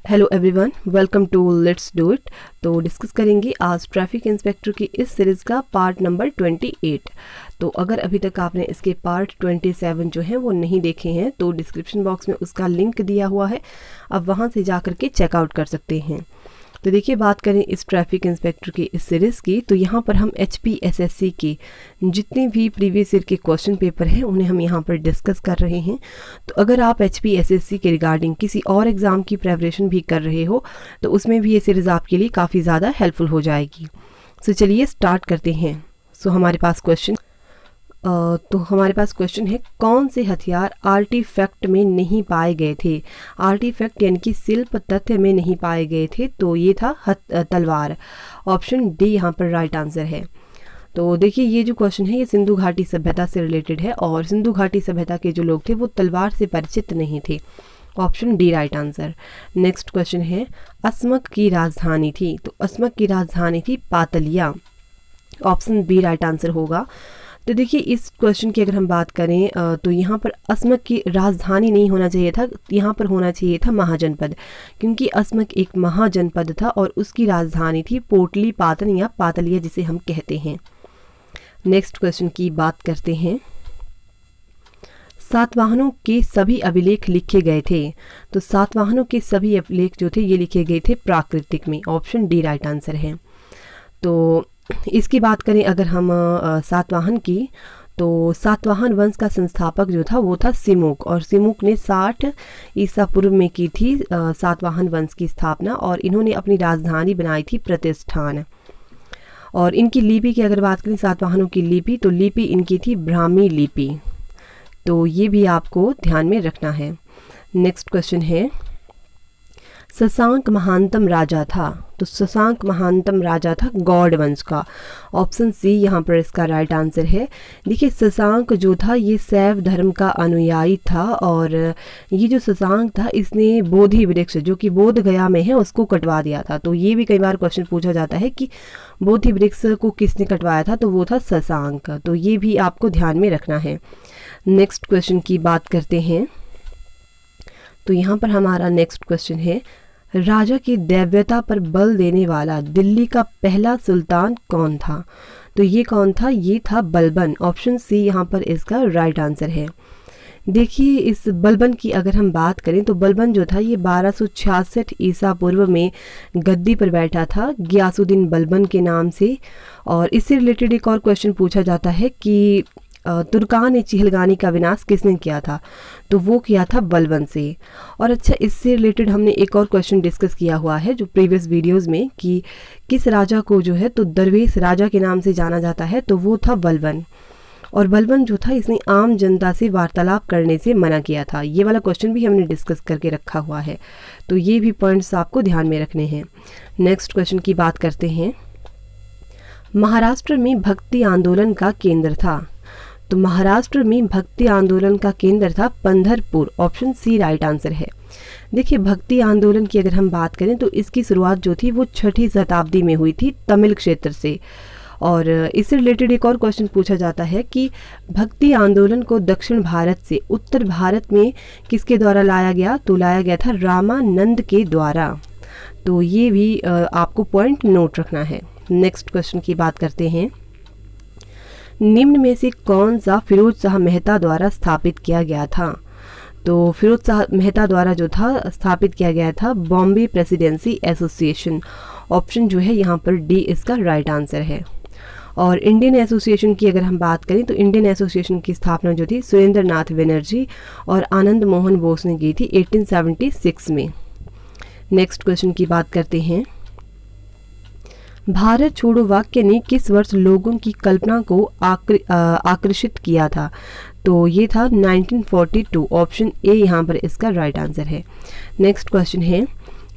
Hello everyone, welcome to let's do it. तो discuss करेंगे आज ट्रैफिक इंस्पेक्टर की इस सीरीज़ का पार्ट नंबर 28। तो अगर अभी तक आपने इसके पार्ट 27 जो है वो नहीं देखे हैं तो डिस्क्रिप्शन बॉक्स में उसका लिंक दिया हुआ है, आप वहां से जा करके चेकआउट कर सकते हैं। तो देखिए, बात करें इस ट्रैफिक इंस्पेक्टर की इस सीरीज़ की, तो यहाँ पर हम HPSSC के जितने भी प्रीवियस ईयर के क्वेश्चन पेपर हैं उन्हें हम यहाँ पर डिस्कस कर रहे हैं। तो अगर आप HPSSC के रिगार्डिंग किसी और एग्ज़ाम की प्रेपरेशन भी कर रहे हो तो उसमें भी ये सीरीज़ आपके लिए काफ़ी ज़्यादा हेल्पफुल हो जाएगी। सो चलिए स्टार्ट करते हैं। हमारे पास क्वेश्चन है, कौन से हथियार आर्टिफैक्ट में नहीं पाए गए थे। आर्टिफैक्ट यानी कि शिल्प तथ्य में नहीं पाए गए थे, तो ये था तलवार। ऑप्शन डी यहाँ पर राइट आंसर है। तो देखिए, ये जो क्वेश्चन है ये सिंधु घाटी सभ्यता से रिलेटेड है और सिंधु घाटी सभ्यता के जो लोग थे वो तलवार से परिचित नहीं थे। Option D right answer. Next question है, अस्मक की राजधानी थी। तो अस्मक की राजधानी थी पातलिया। ऑप्शन बी राइट आंसर होगा। तो देखिए, इस क्वेश्चन की अगर हम बात करें तो यहाँ पर अस्मक की राजधानी नहीं होना चाहिए था, यहाँ पर होना चाहिए था महाजनपद, क्योंकि अस्मक एक महाजनपद था और उसकी राजधानी थी पोटली पातन या पातलिया जिसे हम कहते हैं। नेक्स्ट क्वेश्चन की बात करते हैं, सातवाहनों के सभी अभिलेख लिखे गए थे। तो सातवाहनों के सभी अभिलेख जो थे ये लिखे गए थे प्राकृतिक में। ऑप्शन डी राइट आंसर है। तो इसकी बात करें अगर हम सातवाहन की, तो सातवाहन वंश का संस्थापक जो था वो था सिमुक, और सिमुक ने 60 ईसा पूर्व में की थी सातवाहन वंश की स्थापना, और इन्होंने अपनी राजधानी बनाई थी प्रतिष्ठान। और इनकी लिपि की अगर बात करें सातवाहनों की लिपि, तो लिपि इनकी थी ब्राह्मी लिपि। तो ये भी आपको ध्यान में रखना है। नेक्स्ट क्वेश्चन है, शशांक महानतम राजा था। तो शशांक महानतम राजा था गौड़ वंश का। ऑप्शन सी यहाँ पर इसका राइट आंसर है। देखिए, शशांक जो था ये शैव धर्म का अनुयायी था, और ये जो शशांक था इसने बोधि वृक्ष जो कि बोध गया में है उसको कटवा दिया था। तो ये भी कई बार क्वेश्चन पूछा जाता है कि बोधि वृक्ष को किसने कटवाया था, तो वो था शशांक। तो ये भी आपको ध्यान में रखना है। नेक्स्ट क्वेश्चन की बात करते हैं। तो यहाँ पर हमारा नेक्स्ट क्वेश्चन है, राजा की दैव्यता पर बल देने वाला दिल्ली का पहला सुल्तान कौन था। तो ये कौन था, ये था बलबन। ऑप्शन सी यहाँ पर इसका राइट आंसर है। देखिए, इस बलबन की अगर हम बात करें तो बलबन जो था ये 1266 ईसा पूर्व में गद्दी पर बैठा था गियासुद्दीन बलबन के नाम से। और इससे रिलेटेड एक और क्वेश्चन पूछा जाता है कि तुर्कान चिहलगानी का विनाश किसने किया था, तो वो किया था बलबन से। और अच्छा, इससे रिलेटेड हमने एक और क्वेश्चन डिस्कस किया हुआ है जो प्रीवियस वीडियोस में, कि किस राजा को जो है तो दरवेश राजा के नाम से जाना जाता है, तो वो था बलबन। और बलबन जो था इसने आम जनता से वार्तालाप करने से मना किया था। ये वाला क्वेश्चन भी हमने डिस्कस करके रखा हुआ है, तो ये भी पॉइंट्स आपको ध्यान में रखने हैं। नेक्स्ट क्वेश्चन की बात करते हैं, महाराष्ट्र में भक्ति आंदोलन का केंद्र था। तो महाराष्ट्र में भक्ति आंदोलन का केंद्र था Pandharpur. Option C right answer है। देखिए, भक्ति आंदोलन की अगर हम बात करें तो इसकी शुरुआत जो थी वो 6वीं शताब्दी में हुई थी तमिल क्षेत्र से। और इससे रिलेटेड एक और क्वेश्चन पूछा जाता है कि भक्ति आंदोलन को दक्षिण भारत से उत्तर भारत में किसके द्वारा लाया गया, तो लाया गया था रामानंद के द्वारा। तो ये भी आपको पॉइंट नोट रखना है। नेक्स्ट क्वेश्चन की बात करते हैं, निम्न में से कौन सा फिरोज शाह मेहता द्वारा स्थापित किया गया था। तो फिरोज शाह मेहता द्वारा जो था स्थापित किया गया था बॉम्बे प्रेसिडेंसी एसोसिएशन। ऑप्शन जो है यहाँ पर डी इसका राइट आंसर है। और इंडियन एसोसिएशन की अगर हम बात करें तो इंडियन एसोसिएशन की स्थापना जो थी सुरेंद्र नाथ बनर्जी और आनंद मोहन बोस ने की थी 1876 में। नेक्स्ट क्वेश्चन की बात करते हैं, भारत छोड़ो वाक्य ने किस वर्ष लोगों की कल्पना को आकर्षित किया था। तो ये था 1942। ऑप्शन ए यहाँ पर इसका राइट आंसर है। नेक्स्ट क्वेश्चन है,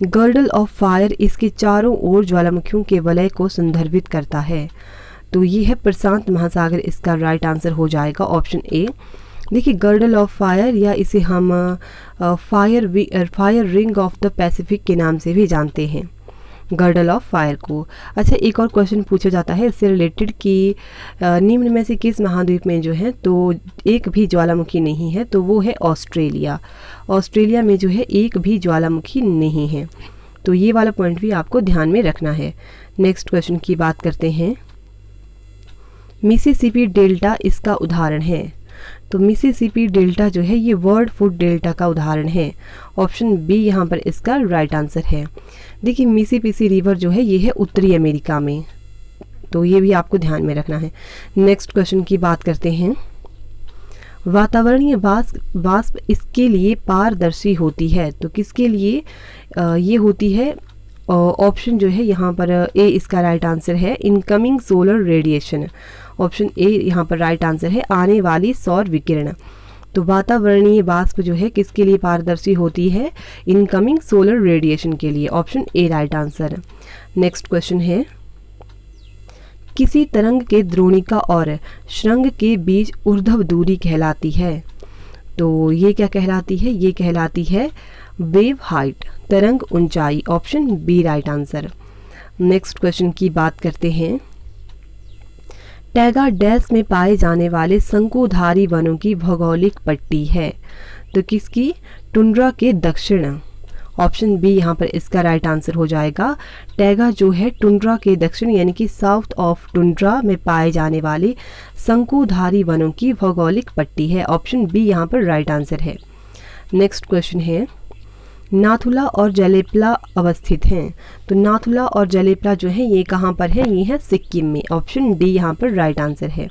गर्डल ऑफ फायर इसके चारों ओर ज्वालामुखियों के वलय को संदर्भित करता है। तो ये है प्रशांत महासागर, इसका राइट आंसर हो जाएगा ऑप्शन ए। देखिए, गर्डल ऑफ फायर या इसे हम fire ring of the Pacific के नाम से भी जानते हैं। गर्डल ऑफ फायर को। अच्छा, एक और क्वेश्चन पूछा जाता है इससे रिलेटेड कि निम्न में से किस महाद्वीप में जो है तो एक भी ज्वालामुखी नहीं है, तो वो है ऑस्ट्रेलिया। ऑस्ट्रेलिया में जो है एक भी ज्वालामुखी नहीं है, तो ये वाला पॉइंट भी आपको ध्यान में रखना है। नेक्स्ट क्वेश्चन की बात करते हैं। मिसिसिपी डेल्टा इसका उदाहरण है, तो मिसिसिपी डेल्टा जो है ये वर्ल्ड फूड डेल्टा का उदाहरण है। ऑप्शन बी यहाँ पर इसका राइट आंसर है। देखिए मिसिसिपी रिवर जो है ये है उत्तरी अमेरिका में, तो ये भी आपको ध्यान में रखना है। नेक्स्ट क्वेश्चन की बात करते हैं। वातावरणीय वाष्प इसके लिए पारदर्शी होती है, तो किसके लिए ये होती है? ऑप्शन जो है यहाँ पर ए इसका राइट आंसर है, incoming solar radiation. Option A यहाँ पर राइट आंसर है, आने वाली सौर विकिरण। तो वातावरणीय वाष्प जो है किसके लिए पारदर्शी होती है? इनकमिंग सोलर रेडिएशन के लिए। Option A right answer. Next question है, किसी तरंग के द्रोणिका और श्रृंग के बीच ऊर्ध्व दूरी कहलाती है, तो ये क्या कहलाती है? ये कहलाती है वेव हाइट, तरंग ऊंचाई। Option B right answer. Next question की बात करते हैं। टैगा डैश में पाए जाने वाले शंकुधारी वनों की भौगोलिक पट्टी है, तो किसकी? टुंड्रा के दक्षिण। ऑप्शन बी यहाँ पर इसका राइट आंसर हो जाएगा। टैगा जो है टुंड्रा के दक्षिण यानी कि साउथ ऑफ टुंड्रा में पाए जाने वाले शंकुधारी वनों की भौगोलिक पट्टी है। ऑप्शन बी यहाँ पर राइट आंसर है। नेक्स्ट क्वेश्चन है, नाथुला और जलेपला अवस्थित हैं, तो नाथुला और जलेपला जो है ये कहाँ पर है? ये है सिक्किम में। ऑप्शन डी यहाँ पर राइट आंसर है।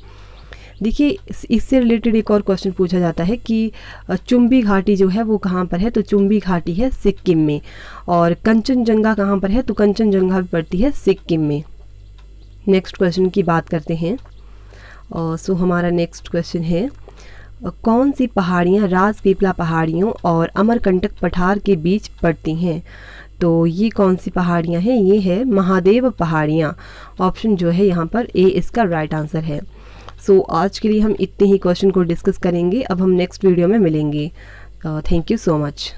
देखिए इससे रिलेटेड एक और क्वेश्चन पूछा जाता है कि चुंबी घाटी जो है वो कहाँ पर है, तो चुंबी घाटी है सिक्किम में। और कंचनजंगा कहाँ पर है, तो कंचनजंगा भी पड़ती है सिक्किम में। नेक्स्ट क्वेश्चन की बात करते हैं। सो हमारा नेक्स्ट क्वेश्चन है, कौन सी पहाड़ियाँ राजपीपला पहाड़ियों और अमरकंटक पठार के बीच पड़ती हैं, तो ये कौन सी पहाड़ियाँ हैं? ये है महादेव पहाड़ियाँ। ऑप्शन जो है यहाँ पर ए इसका राइट आंसर है। सो आज के लिए हम इतने ही क्वेश्चन को डिस्कस करेंगे, अब हम नेक्स्ट वीडियो में मिलेंगे। Thank you so much.